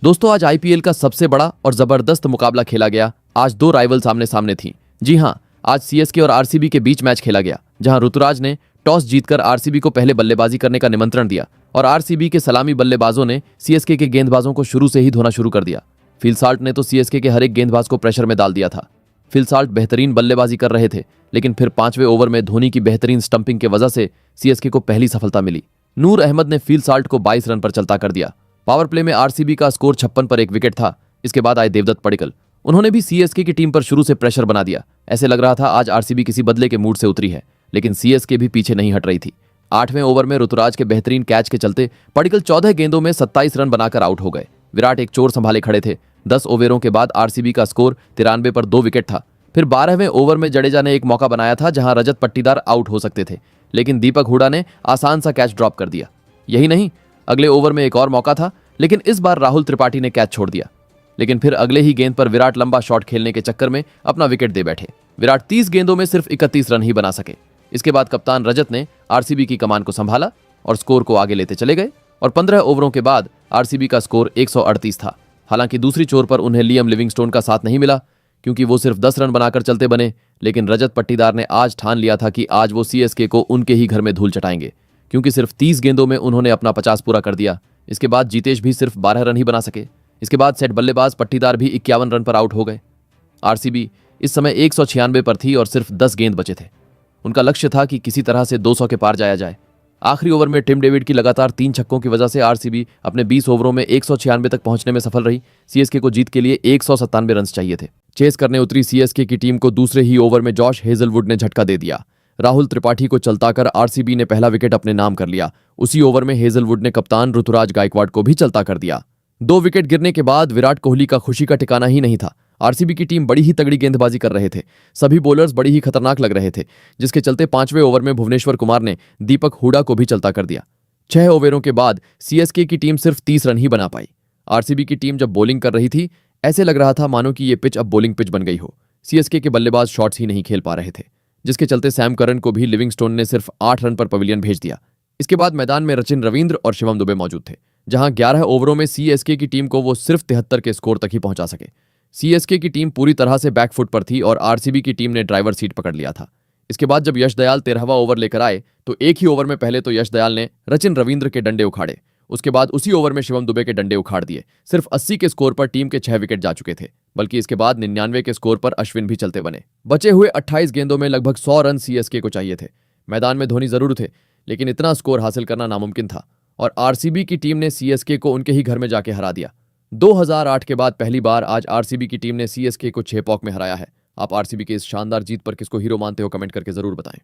दोस्तों आज आईपीएल का सबसे बड़ा और जबरदस्त मुकाबला खेला गया। आज दो राइवल सामने सामने थीं। जी हां, आज सीएसके और आरसीबी के बीच मैच खेला गया, जहां ऋतुराज ने टॉस जीतकर आरसीबी को पहले बल्लेबाजी करने का निमंत्रण दिया और आरसीबी के सलामी बल्लेबाजों ने सीएसके के गेंदबाजों को शुरू से ही धोना शुरू कर दिया। फिल साल्ट ने तो सीएसके के हर एक गेंदबाज को प्रेशर में डाल दिया था। फिल साल्ट बेहतरीन बल्लेबाजी कर रहे थे, लेकिन फिर 5वें ओवर में धोनी की बेहतरीन स्टंपिंग की वजह से सीएसके को पहली सफलता मिली। नूर अहमद ने फिल साल्ट को 22 रन पर चलता कर दिया। पावर प्ले में आरसीबी का स्कोर 56 पर 1 विकेट था। इसके बाद आए देवदत्त पडिक्कल। उन्होंने भी सीएसके की टीम पर शुरू से प्रेशर बना दिया। ऐसे लग रहा था आज आरसीबी किसी बदले के मूड से उतरी है, लेकिन सीएसके भी पीछे नहीं हट रही थी। 8वें ओवर में ऋतुराज के बेहतरीन कैच के चलते पडिक्कल 14 गेंदों में 27 रन बनाकर आउट हो गए। विराट एक चोर संभाले खड़े थे। 10 ओवरों के बाद आरसीबी का स्कोर 93 पर 2 विकेट था। फिर 12वें ओवर में जडेजा ने एक मौका बनाया था जहां रजत पट्टीदार आउट हो सकते थे, लेकिन दीपक हुडा ने आसान सा कैच ड्रॉप कर दिया। यही नहीं, अगले ओवर में एक और मौका था, लेकिन इस बार राहुल त्रिपाठी ने कैच छोड़ दिया। लेकिन फिर अगले ही गेंद पर विराट लंबा शॉट खेलने के चक्कर में अपना विकेट दे बैठे। विराट 30 गेंदों में सिर्फ 31 रन ही बना सके। इसके बाद कप्तान रजत ने आरसीबी की कमान को संभाला और स्कोर को आगे लेते चले गए और 15 ओवरों के बाद आरसीबी का स्कोर 138 था। हालांकि दूसरी छोर पर उन्हें लियम लिविंगस्टोन का साथ नहीं मिला, क्योंकि वो सिर्फ 10 रन बनाकर चलते बने। लेकिन रजत पट्टीदार ने आज ठान लिया था कि आज वो सीएसके को उनके ही घर में धूल चटाएंगे, क्योंकि सिर्फ 30 गेंदों में उन्होंने अपना 50 पूरा कर दिया। इसके बाद जीतेश भी सिर्फ 12 रन ही बना सके। इसके बाद सेट बल्लेबाज पट्टीदार भी 51 रन पर आउट हो गए। आरसीबी इस समय 196 पर थी और सिर्फ 10 गेंद बचे थे। उनका लक्ष्य था कि किसी तरह से 200 के पार जाया जाए। आखिरी ओवर में टिम डेविड की लगातार 3 छक्कों की वजह से आरसीबी अपने 20 ओवरों में 196 तक पहुंचने में सफल रही। सीएसके को जीत के लिए 197 रन चाहिए थे। चेस करने उतरी सीएसके की टीम को दूसरे ही ओवर में जॉश हेजलवुड ने झटका दे दिया। राहुल त्रिपाठी को चलताकर आरसीबी ने पहला विकेट अपने नाम कर लिया। उसी ओवर में हेजलवुड ने कप्तान ऋतुराज गायकवाड़ को भी चलता कर दिया। 2 विकेट गिरने के बाद विराट कोहली का खुशी का ठिकाना ही नहीं था। आरसीबी की टीम बड़ी ही तगड़ी गेंदबाजी कर रहे थे। सभी बॉलर्स बड़ी ही खतरनाक लग रहे थे, जिसके चलते 5वें ओवर में भुवनेश्वर कुमार ने दीपक हुडा को भी चलता कर दिया। 6 ओवरों के बाद सीएसके की टीम सिर्फ 30 रन ही बना पाई। आरसीबी की टीम जब बॉलिंग कर रही थी, ऐसे लग रहा था मानो कि ये पिच अब बॉलिंग पिच बन गई हो। सीएसके के बल्लेबाज शॉट्स ही नहीं खेल पा रहे थे, जिसके चलते सैम करन को भी लिविंगस्टोन ने सिर्फ 8 रन पर पवेलियन भेज दिया। इसके बाद मैदान में रचिन रवींद्र और शिवम दुबे मौजूद थे, जहां 11 ओवरों में सीएसके की टीम को वो सिर्फ 73 के स्कोर तक ही पहुंचा सके। सीएसके की टीम पूरी तरह से बैकफुट पर थी और आरसीबी की टीम ने ड्राइवर सीट पकड़ लिया था। इसके बाद जब यश दयाल 13वां ओवर लेकर आए, तो एक ही ओवर में पहले तो यश दयाल ने रचिन रवींद्र के डंडे उखाड़े। उसके बाद उसी ओवर में शिवम दुबे के डंडे उखाड़ दिए। सिर्फ 80 के स्कोर पर टीम के 6 विकेट जा चुके थे, बल्कि इसके बाद 99 के स्कोर पर अश्विन भी चलते बने। बचे हुए 28 गेंदों में लगभग 100 रन सीएसके को चाहिए थे। मैदान में धोनी जरूर थे, लेकिन इतना स्कोर हासिल करना नामुमकिन था और आरसीबी की टीम ने सीएसके को उनके ही घर में जाके हरा दिया। 2008 के बाद पहली बार आज आरसीबी की टीम ने सीएसके को 6 पॉक में हराया है। आप आरसीबी की इस शानदार जीत पर किसको हीरो मानते हो, कमेंट करके जरूर बताएं।